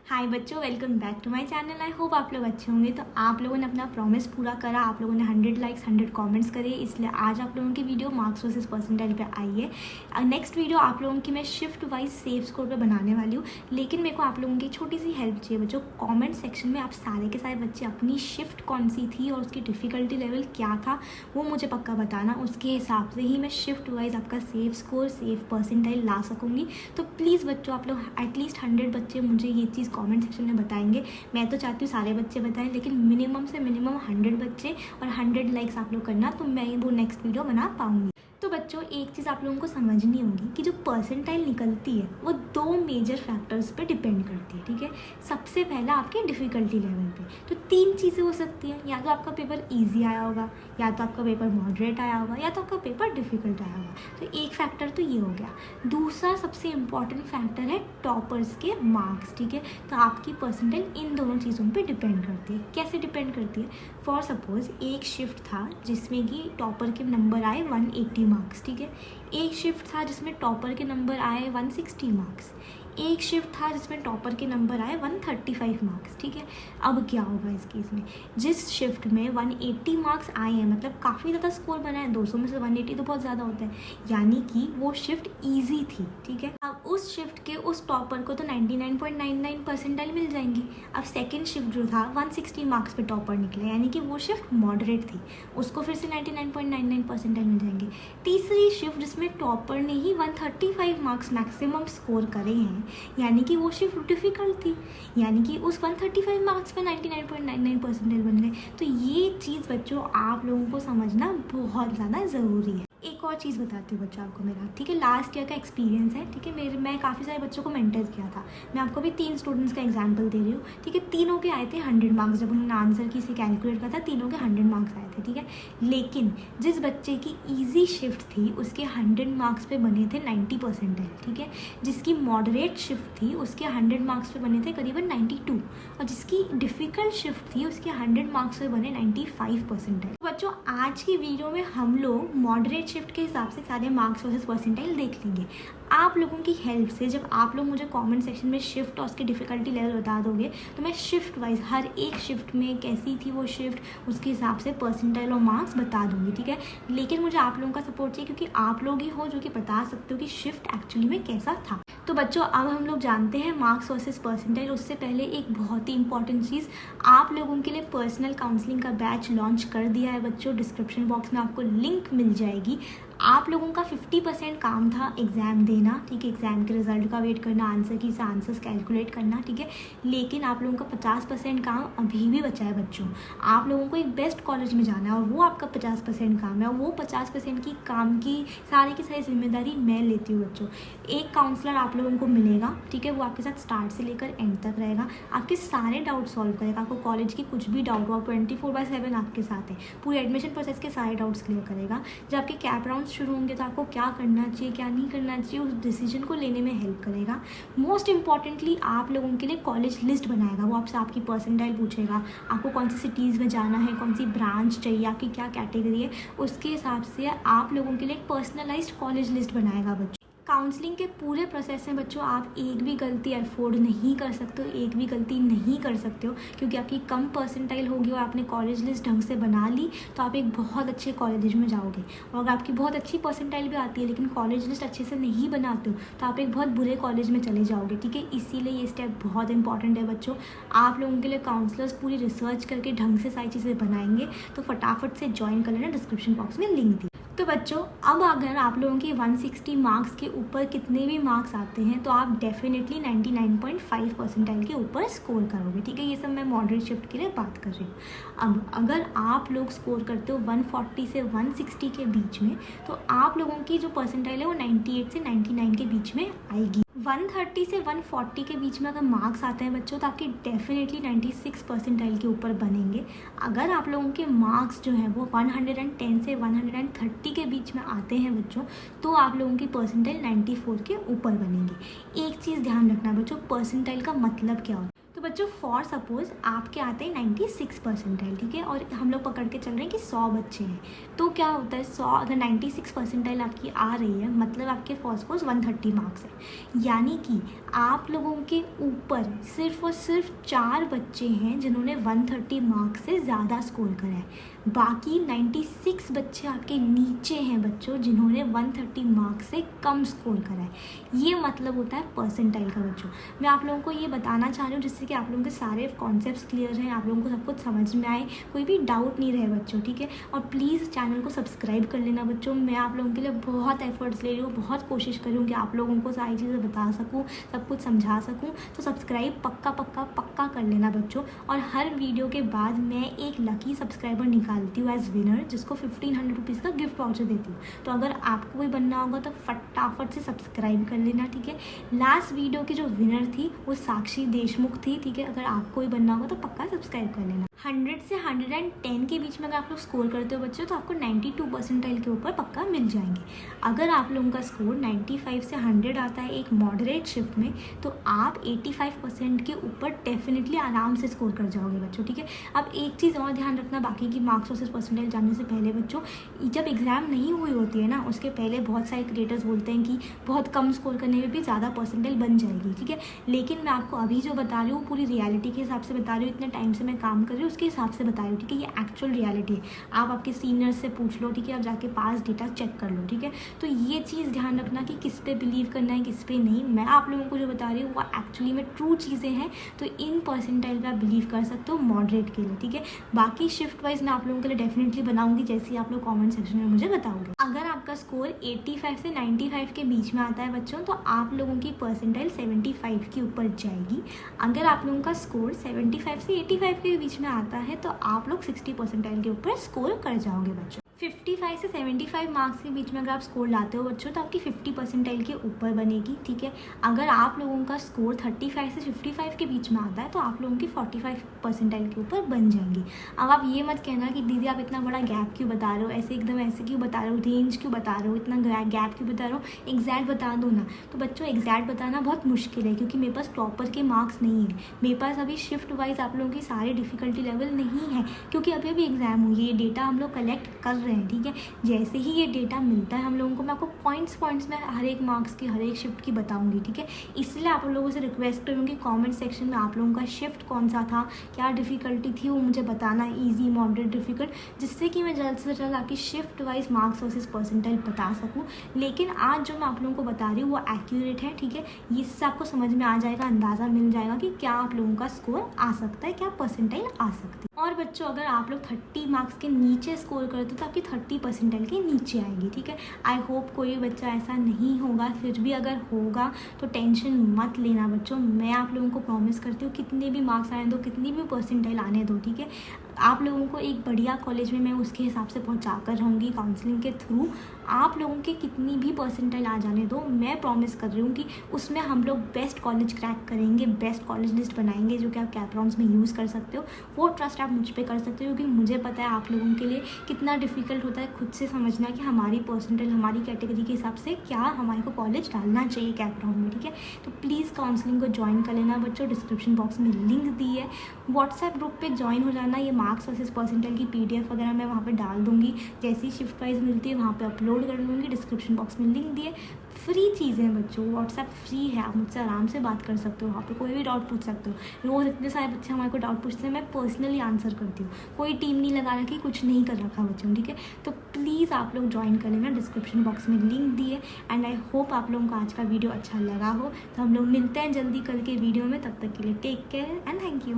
हाय बच्चों, welcome back to my channel. I hope आप लोग अच्छे होंगे। तो आप लोगों ने अपना प्रॉमिस पूरा करा, आप लोगों ने 100 लाइक्स 100 कमेंट्स करे, इसलिए आज आप लोगों की वीडियो मार्क्स वर्सेस परसेंटाइल पे आई है। नेक्स्ट वीडियो आप लोगों की मैं शिफ्ट वाइज सेफ स्कोर पे बनाने वाली हूँ, लेकिन मेरे को आप लोगों की छोटी सी हेल्प चाहिए बच्चों। कॉमेंट सेक्शन में आप सारे के सारे बच्चे अपनी शिफ्ट कौन सी थी और उसकी डिफ़िकल्टी लेवल क्या था वो मुझे पक्का बताना। उसके हिसाब से ही मैं शिफ्ट वाइज आपका सेफ स्कोर सेफ परसेंटाइल ला सकूँगी। तो प्लीज़ बच्चों, आप लोग एटलीस्ट 100 बच्चे मुझे ये चीज़ कमेंट सेक्शन में बताएंगे। मैं तो चाहती हूँ सारे बच्चे बताएं, लेकिन मिनिमम से मिनिमम 100 बच्चे और 100 लाइक्स आप लोग करना, तो मैं वो नेक्स्ट वीडियो बना पाऊँगी। तो बच्चों, एक चीज़ आप लोगों को समझनी होगी कि जो परसेंटाइल निकलती है वो 2 मेजर फैक्टर्स पे डिपेंड करती है, ठीक है। सबसे पहला आपके डिफ़िकल्टी लेवल पे। तो 3 चीज़ें हो सकती हैं, या तो आपका पेपर इजी आया होगा, या तो आपका पेपर मॉडरेट आया होगा, या तो आपका पेपर डिफ़िकल्ट आया होगा। तो एक फैक्टर तो ये हो गया। दूसरा सबसे इम्पॉर्टेंट फैक्टर है टॉपर्स के मार्क्स, ठीक है। तो आपकी परसेंटाइल इन दोनों चीज़ों पे डिपेंड करती है। कैसे डिपेंड करती है? फॉर सपोज एक शिफ्ट था जिसमें कि टॉपर के नंबर आए 180 मार्क्स, ठीक है। एक शिफ्ट था जिसमें टॉपर के नंबर आए 160 मार्क्स। एक शिफ्ट था जिसमें टॉपर के नंबर आए 135 मार्क्स, ठीक है। अब क्या होगा इस केस में? जिस शिफ्ट में 180 मार्क्स आए हैं, मतलब काफ़ी ज़्यादा स्कोर बना है, 200 में से 180 तो बहुत ज़्यादा होता है, यानी कि वो शिफ्ट ईजी थी, ठीक है। अब उस शिफ्ट के उस टॉपर को तो 99.99 परसेंटाइल मिल जाएंगी। अब सेकेंड शिफ्ट जो था 160 मार्क्स पे टॉपर निकला, यानी कि वो शिफ्ट मॉडरेट थी, उसको फिर से 99.99 परसेंटाइल मिल जाएंगे। तीसरी शिफ्ट जिसमें टॉपर ने ही 135 मार्क्स मैक्सिमम स्कोर करे हैं, यानी कि वो शिफ्ट डिफ़िकल्ट थी, यानी कि उस 135 मार्क्स पे 99.99 परसेंटाइल बन गए। तो ये चीज़ बच्चों आप लोगों को समझना बहुत ज़्यादा ज़रूरी है। एक और चीज़ बताती हूँ बच्चों आपको मेरा, ठीक है। लास्ट ईयर का एक्सपीरियंस है, ठीक है। मैं काफ़ी सारे बच्चों को मेंटर किया था। मैं आपको भी 3 स्टूडेंट्स का एग्जांपल दे रही हूँ, ठीक है। तीनों के आए थे 100 मार्क्स। जब उन्होंने आंसर की से कैलकुलेट करा था, तीनों के 100 मार्क्स आए थे, ठीक है। लेकिन जिस बच्चे की ईजी शिफ्ट थी उसके 100 मार्क्स पे बने थे 90 परसेंटाइल, ठीक है। जिसकी मॉडरेट शिफ्ट थी उसके 100 मार्क्स पे बने थे करीबन 92, और जिसकी डिफ़िकल्ट शिफ्ट थी उसके 100 मार्क्स पे बने 95 परसेंटाइल। बच्चों, आज की वीडियो में हम लोग मॉडरेट शिफ्ट के हिसाब से सारे मार्क्स वर्सेस परसेंटाइल देख लेंगे। आप लोगों की हेल्प से जब आप लोग मुझे कमेंट सेक्शन में शिफ्ट और उसकी डिफ़िकल्टी लेवल बता दोगे, तो मैं शिफ्ट वाइज हर एक शिफ्ट में कैसी थी वो शिफ्ट, उसके हिसाब से परसेंटाइल और मार्क्स बता दूंगी, ठीक है। लेकिन मुझे आप लोगों का सपोर्ट चाहिए, क्योंकि आप लोग ही हो जो कि बता सकते हो कि शिफ्ट एक्चुअली में कैसा था। तो बच्चों, अब हम लोग जानते हैं मार्क्स वर्सेस परसेंटाइल। उससे पहले एक बहुत ही इंपॉर्टेंट चीज़, आप लोगों के लिए पर्सनल काउंसलिंग का बैच लॉन्च कर दिया है बच्चों। डिस्क्रिप्शन बॉक्स में आपको लिंक मिल जाएगी। आप लोगों का 50% काम था एग्ज़ाम देना, ठीक है। एग्ज़ाम के रिजल्ट का वेट करना, आंसर की से आंसर्स कैलकुलेट करना, ठीक है। लेकिन आप लोगों का 50% काम अभी भी बचा है बच्चों। आप लोगों को एक बेस्ट कॉलेज में जाना है और वो आपका 50% काम है, और वो 50% की काम की सारी जिम्मेदारी मैं लेती हूँ बच्चों। एक काउंसलर आप लोगों को मिलेगा, ठीक है। वो आपके साथ स्टार्ट से लेकर एंड तक रहेगा, आपके सारे डाउट सॉल्व करेगा। आपको कॉलेज की कुछ भी डाउट हो, 24/7 आपके साथ है। पूरे एडमिशन प्रोसेस के सारे डाउट्स क्लियर करेगा। जब आपके कैप राउंड शुरू होंगे तो आपको क्या करना चाहिए क्या नहीं करना चाहिए उस डिसीजन को लेने में हेल्प करेगा। मोस्ट इंपॉर्टेंटली आप लोगों के लिए कॉलेज लिस्ट बनाएगा। वो आपसे आपकी परसेंटाइल पूछेगा, आपको कौन सी सिटीज़ में जाना है, कौन सी ब्रांच चाहिए, आपकी क्या कैटेगरी है, उसके हिसाब से आप लोगों के लिए एक पर्सनलाइज्ड कॉलेज लिस्ट बनाएगा बच्चों। काउंसलिंग के पूरे प्रोसेस में बच्चों आप एक भी गलती अफोर्ड नहीं कर सकते हो, एक भी गलती नहीं कर सकते हो, क्योंकि आपकी कम परसेंटाइल होगी और आपने कॉलेज लिस्ट ढंग से बना ली तो आप एक बहुत अच्छे कॉलेज में जाओगे। और अगर आपकी बहुत अच्छी परसेंटाइल भी आती है लेकिन कॉलेज लिस्ट अच्छे से नहीं बनाते हो तो आप एक बहुत बुरे कॉलेज में चले जाओगे, ठीक है। इसीलिए ये स्टेप बहुत इंपॉर्टेंट है बच्चों। आप लोगों के लिए काउंसलर्स पूरी रिसर्च करके ढंग से सारी चीज़ें बनाएंगे, तो फटाफट से ज्वाइन कर लेना, डिस्क्रिप्शन बॉक्स में लिंक दी। तो बच्चों, अब अगर आप लोगों के 160 मार्क्स के ऊपर कितने भी मार्क्स आते हैं तो आप डेफिनेटली 99.5 परसेंटाइल के ऊपर स्कोर करोगे, ठीक है। ये सब मैं मॉडरेट शिफ्ट के लिए बात कर रही हूँ। अब अगर आप लोग स्कोर करते हो 140 से 160 के बीच में, तो आप लोगों की जो परसेंटाइल है वो 98 से 99 के बीच में आएगी। 130 से 140 के बीच में अगर मार्क्स आते हैं बच्चों तो आपके डेफिनेटली 96 परसेंटाइल के ऊपर बनेंगे। अगर आप लोगों के मार्क्स जो हैं वो 110 से 130 के बीच में आते हैं बच्चों, तो आप लोगों की परसेंटाइल 94 के ऊपर बनेंगी। एक चीज़ ध्यान रखना बच्चों, परसेंटाइल का मतलब क्या होता है? तो बच्चों फॉर सपोज आपके आते हैं 96 परसेंटाइल, ठीक है, और हम लोग पकड़ के चल रहे हैं कि 100 बच्चे हैं, तो क्या होता है 100 अगर 96 परसेंटाइल आपकी आ रही है मतलब आपके फॉर सपोज 130 मार्क्स है, यानी कि आप लोगों के ऊपर सिर्फ और सिर्फ 4 बच्चे हैं जिन्होंने 130 मार्क्स से ज़्यादा स्कोर करा है। बाकी 96 बच्चे आपके नीचे हैं बच्चों जिन्होंने 130 मार्क्स से कम स्कोर करा है। ये मतलब होता है परसेंटाइल का बच्चों। मैं आप लोगों को ये बताना चाह रही हूँ जिससे कि आप लोगों के सारे कॉन्सेप्ट्स क्लियर हैं, आप लोगों को सब कुछ समझ में आए, कोई भी डाउट नहीं रहे बच्चों, ठीक है। और प्लीज़ चैनल को सब्सक्राइब कर लेना बच्चों। मैं आप लोगों के लिए बहुत एफर्ट्स ले रही हूँ, बहुत कोशिश कर रही हूँ कि आप लोगों को सारी चीज़ें बता सकूँ, सब कुछ समझा सकूँ। तो सब्सक्राइब पक्का पक्का पक्का कर लेना बच्चों। और हर वीडियो के बाद मैं एक लकी सब्सक्राइबर निकालती हूँ एज विनर, जिसको 1500 रुपीज़ का गिफ्ट वाउचर देती हूँ। तो अगर आपको भी बनना होगा तो फटाफट से सब्सक्राइब कर लेना, ठीक है। लास्ट वीडियो की जो विनर थी वो साक्षी देशमुख थी, ठीक है। अगर आपको भी बनना होगा तो पक्का सब्सक्राइब कर लेना। 100 से 110 के बीच में अगर आप लोग स्कोर करते हो बच्चों तो आपको 92 परसेंटाइल के ऊपर पक्का मिल जाएंगे। अगर आप लोगों का स्कोर 95 से 100 आता है एक मॉडरेट शिफ्ट में, तो आप 85% के ऊपर डेफिनेटली आराम से स्कोर कर जाओगे बच्चों, ठीक है। अब एक चीज़ और ध्यान रखना बाकी की मार्क्स वर्सेस परसेंटाइल जानने से पहले बच्चों, जब एग्ज़ाम नहीं हुई होती है ना उसके पहले बहुत सारे क्रिएटर्स बोलते हैं कि बहुत कम स्कोर करने में भी ज़्यादा परसेंटाइल बन जाएगी, ठीक है। लेकिन मैं आपको अभी जो बता रही हूँ पूरी रियलिटी के हिसाब से बता रही हूँ, इतने टाइम से मैं काम कर रही हूँ उसके हिसाब से बता रही हूँ, ठीक है। ये एक्चुअल रियलिटी है, आप आपके सीनियर्स से पूछ लो, ठीक है, आप जाके पास डेटा चेक कर लो, ठीक है। तो ये चीज़ ध्यान रखना कि किस पे बिलीव करना है किस पे नहीं। मैं आप लोगों को जो बता रही हूँ वो एक्चुअली में ट्रू चीज़ें हैं, तो इन परसेंटाइल पे आप बिलीव कर सकते हो मॉडरेट के लिए, ठीक है। बाकी शिफ्ट वाइज मैं आप लोगों के लिए डेफिनेटली बनाऊंगी जैसे ही आप लोग कॉमेंट सेक्शन में मुझे बताओगे। अगर आपका स्कोर 85 से 95 के बीच में आता है बच्चों तो आप लोगों की परसेंटाइल 75 के ऊपर जाएगी। अगर आप लोगों का स्कोर 75 से 85 के बीच में आता है तो आप लोग 60 परसेंटाइल के ऊपर स्कोर कर जाओगे बच्चों। 55 से 75 मार्क्स के बीच में अगर आप स्कोर लाते हो बच्चों तो आपकी 50 परसेंटाइल के ऊपर बनेगी, ठीक है। अगर आप लोगों का स्कोर 35 से 55 के बीच में आता है तो आप लोगों की 45 परसेंटाइल के ऊपर बन जाएंगी। अब आप ये मत कहना कि दीदी आप इतना बड़ा गैप क्यों बता रहे हो, ऐसे एकदम ऐसे क्यों बता रहे हो, रेंज क्यों बता रहे हो, इतना गैप क्यों बता रहे हो, एग्जैक्ट बता दो ना। तो बच्चों एग्जैक्ट बताना बहुत मुश्किल है क्योंकि मेरे पास टॉपर के मार्क्स नहीं है, मेरे पास अभी शिफ्ट वाइज आप लोगों की सारे डिफिकल्टी लेवल नहीं है क्योंकि अभी अभी एग्जाम हुई है। ये डेटा हम लोग कलेक्ट कर रहे हैं, ठीक है। जैसे ही ये डेटा मिलता है हम लोगों को मैं आपको पॉइंट्स में हर एक मार्क्स की हर एक शिफ्ट की बताऊंगी, ठीक है। इसलिए आप लोगों से रिक्वेस्ट करूँगी कमेंट सेक्शन में आप लोगों का शिफ्ट कौन सा था, क्या डिफ़िकल्टी थी वो मुझे बताना, इजी मॉडरेट डिफ़िकल्ट, जिससे कि मैं जल्द से जल्द आपकी shift wise marks versus percentile बता सकूँ। लेकिन आज जो मैं आप लोगों को बता रही हूँ वो एक्यूरेट है, ठीक है। इससे आपको समझ में आ जाएगा, अंदाज़ा मिल जाएगा कि क्या आप लोगों का स्कोर आ सकता है, क्या परसेंटाइल आ सकती है। और बच्चों अगर आप लोग 30 मार्क्स के नीचे स्कोर करते हो तो आपकी 30 परसेंटाइल के नीचे आएगी, ठीक है। आई होप कोई बच्चा ऐसा नहीं होगा, फिर भी अगर होगा तो टेंशन मत लेना बच्चों। मैं आप लोगों को प्रॉमिस करती हूँ कितने भी मार्क्स आने दो, कितनी भी परसेंटाइल आने दो, ठीक है, आप लोगों को एक बढ़िया कॉलेज में मैं उसके हिसाब से पहुँचा कर रहूँगी काउंसलिंग के थ्रू। आप लोगों के कितनी भी परसेंटाइल आ जाने दो, मैं प्रॉमिस कर रही हूँ कि उसमें हम लोग बेस्ट कॉलेज क्रैक करेंगे, बेस्ट कॉलेज लिस्ट बनाएंगे जो कि आप कैपराउंड्स में यूज़ कर सकते हो। वो ट्रस्ट आप मुझ पर कर सकते हो क्योंकि मुझे पता है आप लोगों के लिए कितना डिफ़िकल्ट होता है खुद से समझना कि हमारी परसेंटाइल हमारी कैटेगरी के हिसाब से क्या हमारे को कॉलेज डालना चाहिए कैपराउंड में, ठीक है। तो प्लीज़ काउंसलिंग को ज्वाइन कर लेना बच्चों, डिस्क्रिप्शन बॉक्स में लिंक दी है, व्हाट्सएप ग्रुप पे ज्वाइन हो जाना। ये मार्क्स वर्सेस परसेंटाइल की PDF वगैरह मैं वहाँ पे डाल दूँगी, जैसी शिफ्ट वाइज मिलती है वहाँ पे अपलोड कर दूँगी। डिस्क्रिप्शन बॉक्स में लिंक दिए, फ्री चीज़ें हैं बच्चों, व्हाट्सएप फ्री है, आप मुझसे आराम से बात कर सकते हो, वहाँ पे कोई भी डाउट पूछ सकते हो। रोज़ इतने सारे बच्चे हमारे को डाउट पूछते हैं, मैं पर्सनली आंसर करती हूँ, कोई टीम नहीं लगा रखी, कुछ नहीं कर रखा बच्चों, ठीक है। तो प्लीज़ आप लोग ज्वाइन कर लेना, डिस्क्रिप्शन बॉक्स में लिंक दिए। एंड आई होप आप लोगों को आज का वीडियो अच्छा लगा हो। तो हम लोग मिलते हैं जल्दी कल के वीडियो में, तब तक के लिए take care and thank you.